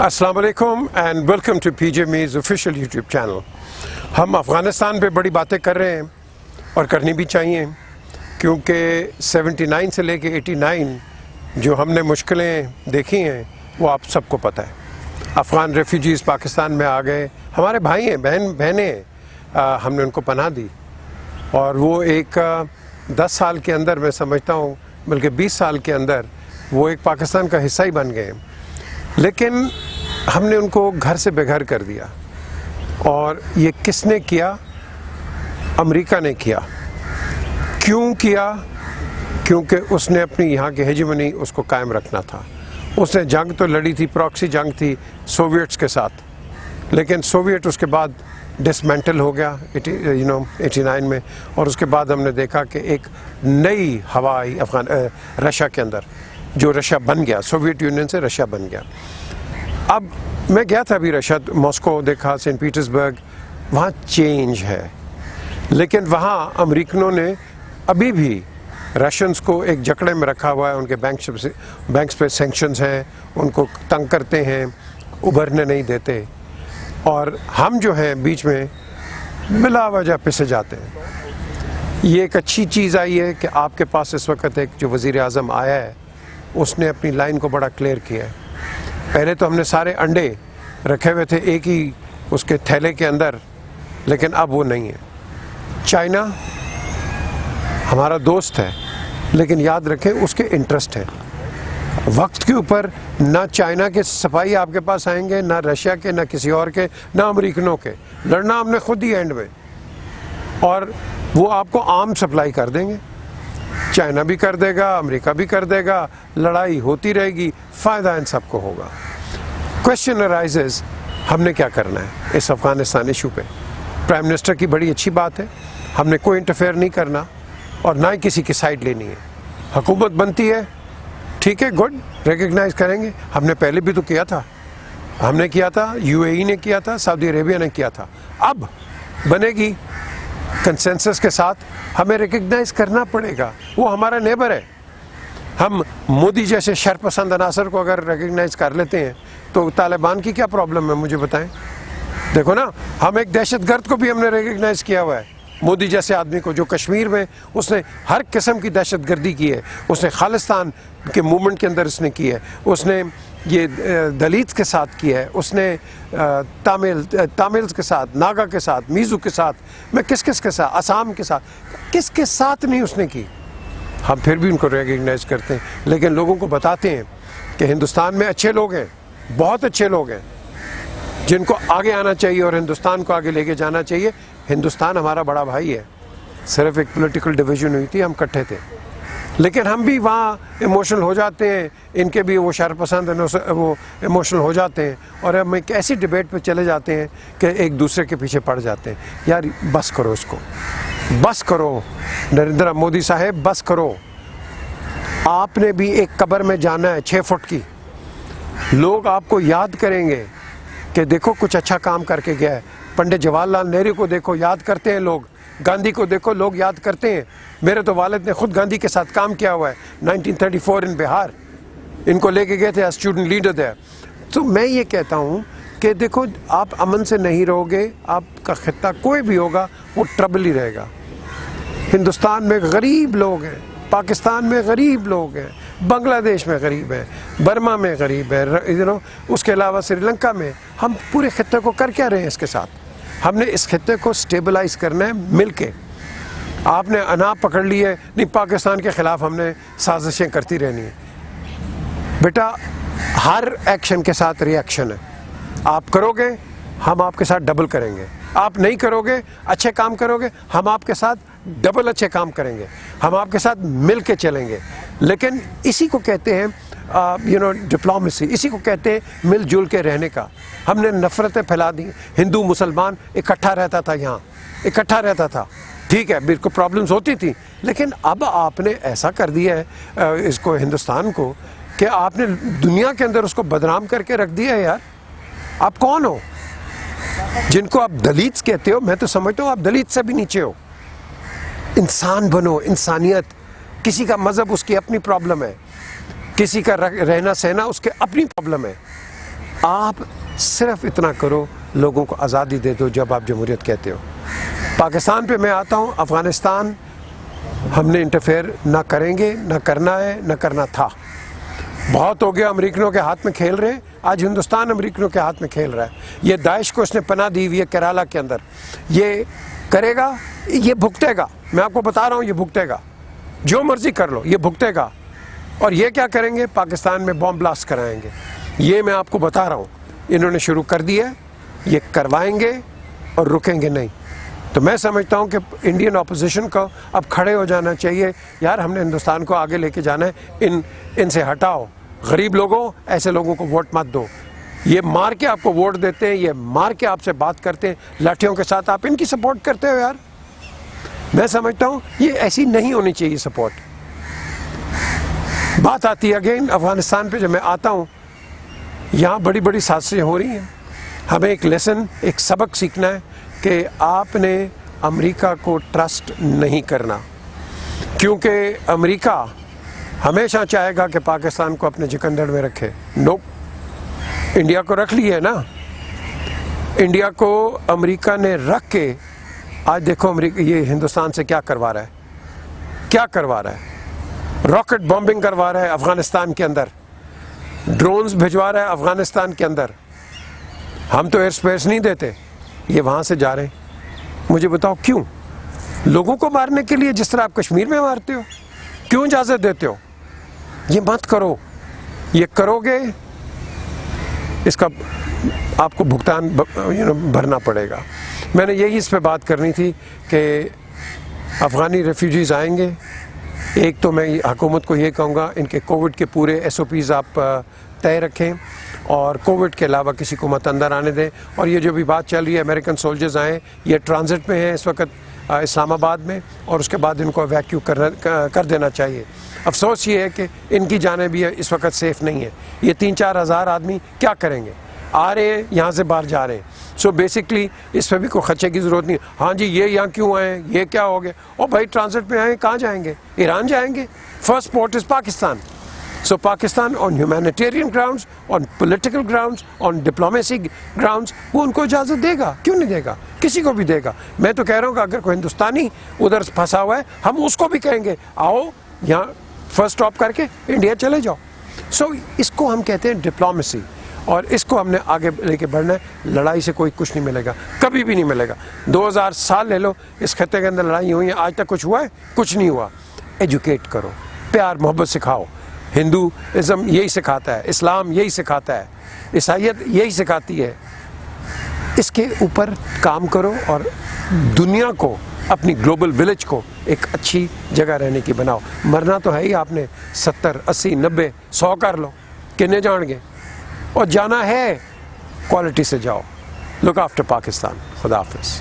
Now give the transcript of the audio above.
अस्सलाम वालेकुम and welcome to PJ Mee's official YouTube channel. हम अफ़गानिस्तान पे बड़ी बातें कर रहे हैं और करनी भी चाहिए, क्योंकि 79 से लेके 89 जो हमने मुश्किलें देखी हैं वो आप सबको पता है। अफ़गान रेफ्यूजीज़ पाकिस्तान में आ गए, हमारे भाई हैं, बहनें हैं, हमने उनको पनाह दी और वो एक 10 साल के अंदर, मैं समझता हूँ बल्कि 20 साल के अंदर वो एक पाकिस्तान का हिस्सा ही बन गए। लेकिन हमने उनको घर से बेघर कर दिया, और ये किसने किया? अमेरिका ने किया। क्यों किया? क्योंकि उसने अपनी यहाँ की हेजेमनी उसको कायम रखना था। उसने जंग तो लड़ी थी, प्रॉक्सी जंग थी सोवियट्स के साथ, लेकिन सोवियट उसके बाद डिसमेंटल हो गया 89 में, और उसके बाद हमने देखा कि एक नई हवा आई रशिया के अंदर, जो रशिया बन गया, सोवियत यूनियन से रशिया बन गया। अब मैं गया था अभी रशिया, मॉस्को देखा, सेंट पीटर्सबर्ग, वहाँ चेंज है, लेकिन वहाँ अमेरिकनों ने अभी भी रशियंस को एक जकड़े में रखा हुआ है। उनके बैंक्स पे सैंक्शंस हैं, उनको तंग करते हैं, उभरने नहीं देते, और हम जो हैं बीच में बिला वजह पिसे जाते हैं। ये एक अच्छी चीज़ आई है कि आपके पास इस वक्त एक जो वज़ीर आज़म आया है, उसने अपनी लाइन को बड़ा क्लियर किया है। पहले तो हमने सारे अंडे रखे हुए थे एक ही उसके थैले के अंदर, लेकिन अब वो नहीं है। चाइना हमारा दोस्त है, लेकिन याद रखें उसके इंटरेस्ट है। वक्त के ऊपर ना चाइना के सिपाही आपके पास आएंगे, ना रशिया के, ना किसी और के, ना अमेरिकनों के। लड़ना हमने खुद ही एंड में, और वो आपको आर्म सप्लाई कर देंगे। चाइना भी कर देगा, अमेरिका भी कर देगा, लड़ाई होती रहेगी, फ़ायदा इन सबको होगा। क्वेश्चन अराइजेज, हमने क्या करना है इस अफ़गानिस्तान इशू पे? प्राइम मिनिस्टर की बड़ी अच्छी बात है, हमने कोई इंटरफेयर नहीं करना और ना ही किसी की साइड लेनी है। हुकूमत बनती है, ठीक है, गुड, रिकग्नाइज़ करेंगे। हमने पहले भी तो किया था, हमने किया था, यूएई ने किया था, सऊदी अरेबिया ने किया था। अब बनेगी कंसेंसस के साथ, हमें रिकग्नाइज़ करना पड़ेगा, वो हमारा नेबर है। हम मोदी जैसे शरपसंद अनासर को अगर रिकग्नाइज़ कर लेते हैं तो तालिबान की क्या प्रॉब्लम है, मुझे बताएं। देखो ना, हम एक दहशतगर्द को भी हमने रिकग्नाइज़ किया हुआ है, मोदी जैसे आदमी को, जो कश्मीर में उसने हर किस्म की दहशतगर्दी की है। उसने खालिस्तान के मूवमेंट के अंदर उसने की है, उसने ये दलित के साथ किया है, उसने तामिल्स के साथ, नागा के साथ, मीज़ू के साथ, मैं किस किस के साथ, असम के साथ, किसके साथ नहीं उसने की। हम फिर भी उनको रिकग्नाइज़ करते हैं, लेकिन लोगों को बताते हैं कि हिंदुस्तान में अच्छे लोग हैं, बहुत अच्छे लोग हैं, जिनको आगे आना चाहिए और हिंदुस्तान को आगे लेके जाना चाहिए। हिंदुस्तान हमारा बड़ा भाई है, सिर्फ एक पॉलिटिकल डिवीज़न हुई थी, हम इकट्ठे थे, लेकिन हम भी वहाँ इमोशनल हो जाते हैं, इनके भी वो शरपसंद वो इमोशनल हो जाते हैं, और हम एक ऐसी डिबेट पे चले जाते हैं कि एक दूसरे के पीछे पड़ जाते हैं। यार बस करो इसको, बस करो नरेंद्र मोदी साहब, बस करो। आपने भी एक कब्र में जाना है 6 फुट की, लोग आपको याद करेंगे कि देखो कुछ अच्छा काम करके गया है। पंडित जवाहरलाल नेहरू को देखो, याद करते हैं लोग, गांधी को देखो, लोग याद करते हैं। मेरे तो वालिद ने खुद गांधी के साथ काम किया हुआ है, 1934 इन बिहार, इनको लेके गए थे स्टूडेंट लीडर थे। तो मैं ये कहता हूँ कि देखो, आप अमन से नहीं रहोगे, आपका खित्ता कोई भी होगा वो ट्रबल ही रहेगा। हिंदुस्तान में गरीब लोग हैं, पाकिस्तान में गरीब लोग हैं, बांग्लादेश में गरीब है, बर्मा में गरीब है, उसके अलावा श्रीलंका में। हम पूरे खित्ते को कर क्या रहे हैं इसके साथ? हमने इस खित्ते को स्टेबलाइज करना है मिल के। आपने अनाप पकड़ ली है, नहीं पाकिस्तान के ख़िलाफ़ हमने साजिशें करती रहनी है। बेटा, हर एक्शन के साथ रिएक्शन है। आप करोगे, हम आपके साथ डबल करेंगे। आप नहीं करोगे, अच्छे काम करोगे, हम आपके साथ डबल अच्छे काम करेंगे, हम आपके साथ मिल के चलेंगे। लेकिन इसी को कहते हैं डिप्लोमेसी, इसी को कहते हैं मिलजुल के रहने का। हमने नफ़रतें फैला दी। हिंदू मुसलमान इकट्ठा रहता था, यहाँ इकट्ठा रहता था, ठीक है, बिल्कुल प्रॉब्लम्स होती थी, लेकिन अब आपने ऐसा कर दिया है इसको, हिंदुस्तान को, कि आपने दुनिया के अंदर उसको बदनाम करके रख दिया है। यार आप कौन हो जिनको आप दलित कहते हो? मैं तो समझता हूँ आप दलित से भी नीचे हो। इंसान बनो, इंसानियत। किसी का मज़हब उसकी अपनी प्रॉब्लम है, किसी का रहना सहना उसके अपनी प्रॉब्लम है। آپ صرف اتنا کرو, لوگوں کو آزادی دے دو جب آپ جمہوریت کہتے ہو. پاکستان پہ میں آتا ہوں, افغانستان ہم نے انٹرفیئر نہ کریں گے, نہ کرنا ہے, نہ کرنا تھا. بہت ہو گیا امریکنوں کے ہاتھ میں کھیل رہے ہیں. آج ہندوستان امریکنوں کے ہاتھ میں کھیل رہا ہے. یہ داعش کو اس نے پناہ دی ہوئی ہے کیرالہ کے اندر. یہ کرے گا, یہ بھگتے گا. میں آپ کو بتا رہا ہوں, یہ بھگتے گا. جو مرضی کر لو, یہ بھگتے گا. اور یہ کیا کریں گے, پاکستان میں بم بلاسٹ کرائیں گے. یہ میں آپ کو بتا رہا ہوں, انہوں نے شروع کر دیا ہے. یہ کروائیں گے اور رکیں گے نہیں. تو میں سمجھتا ہوں کہ انڈین اپوزیشن کو اب کھڑے ہو جانا چاہیے. یار ہم نے ہندوستان کو آگے لے کے جانا ہے, ان سے ہٹاؤ. غریب لوگوں, ایسے لوگوں کو ووٹ مت دو. یہ مار کے آپ کو ووٹ دیتے ہیں, یہ مار کے آپ سے بات کرتے ہیں لاٹھیوں کے ساتھ, آپ ان کی سپورٹ کرتے ہو. یار میں سمجھتا ہوں یہ ایسی نہیں ہونی چاہیے سپورٹ. بات آتی ہے اگین افغانستان پہ. جب میں آتا ہوں یہاں بڑی بڑی سازشیں ہو رہی ہیں. ہمیں ایک لیسن, ایک سبق سیکھنا ہے کہ آپ نے امریکہ کو ٹرسٹ نہیں کرنا, کیونکہ امریکہ ہمیشہ چاہے گا کہ پاکستان کو اپنے چکندر میں رکھے. نو, انڈیا کو رکھ لی ہے نا. انڈیا کو امریکہ نے رکھ کے آج دیکھو امریکہ یہ ہندوستان سے کیا کروا رہا ہے. کیا کروا رہا ہے, راکٹ بمبنگ کروا رہا ہے افغانستان کے اندر, ڈرونز بھجوا رہا ہے افغانستان کے اندر. ہم تو ایئر اسپیس نہیں دیتے, یہ وہاں سے جا رہے ہیں. مجھے بتاؤ کیوں؟ لوگوں کو مارنے کے لیے, جس طرح آپ کشمیر میں مارتے ہو. کیوں اجازت دیتے ہو؟ یہ مت کرو. یہ کرو گے اس کا آپ کو بھگتان بھرنا پڑے گا. میں نے یہی اس پہ بات کرنی تھی کہ افغانی ریفیوجیز آئیں گے. ایک تو میں حکومت کو یہ کہوں گا, ان کے کووڈ کے پورے SOPs آپ طے رکھیں, اور کووڈ کے علاوہ کسی کو مت اندر آنے دیں. اور یہ جو بھی بات چل رہی ہے امریکن سولجرز آئیں, یہ ٹرانزٹ میں ہیں اس وقت اسلام آباد میں, اور اس کے بعد ان کو ایویکیو کر دینا چاہیے. افسوس یہ ہے کہ ان کی جانیں بھی اس وقت سیف نہیں ہیں. یہ 3-4 ہزار آدمی کیا کریں گے؟ آ رہے ہیں یہاں سے باہر جا رہے ہیں. سو بیسکلی اس پہ بھی کوئی خدشے کی ضرورت نہیں. ہاں جی یہ یہاں کیوں آئے ہیں, یہ کیا ہو گیا؟ اور بھائی ٹرانزٹ میں آئے, کہاں جائیں گے؟ ایران جائیں گے. First port is Pakistan. So Pakistan on humanitarian grounds, on political grounds, on diplomacy grounds, وہ ان کو اجازت دے گا. کیوں نہیں دے گا؟ کسی کو بھی دے گا. میں تو کہہ رہا ہوں کہ اگر کوئی ہندوستانی ادھر پھنسا ہوا ہے, ہم اس کو بھی کہیں گے آؤ یہاں فرسٹ اسٹاپ کر کے انڈیا چلے جاؤ. سو اس کو ہم کہتے ہیں ڈپلومیسی, اور اس کو ہم نے آگے لے کے بڑھنا ہے. لڑائی سے کوئی کچھ نہیں ملے گا, کبھی بھی نہیں ملے گا. 2000 سال لے لو, اس خطے کے اندر لڑائی ہوئی ہیں, آج تک کچھ ہوا ہے؟ کچھ نہیں ہوا. ایجوکیٹ کرو, پیار محبت سکھاؤ. ہندوازم یہی سکھاتا ہے, اسلام یہی سکھاتا ہے, عیسائیت یہی سکھاتی ہے. اس کے اوپر کام کرو اور دنیا کو, اپنی گلوبل ولیج کو ایک اچھی جگہ رہنے کی بناؤ. مرنا تو ہے ہی, آپ نے 70, 80, 90, 100 کر لو, کتنے جان گے؟ اور جانا ہے کوالٹی سے جاؤ. Look after Pakistan. خدا حافظ.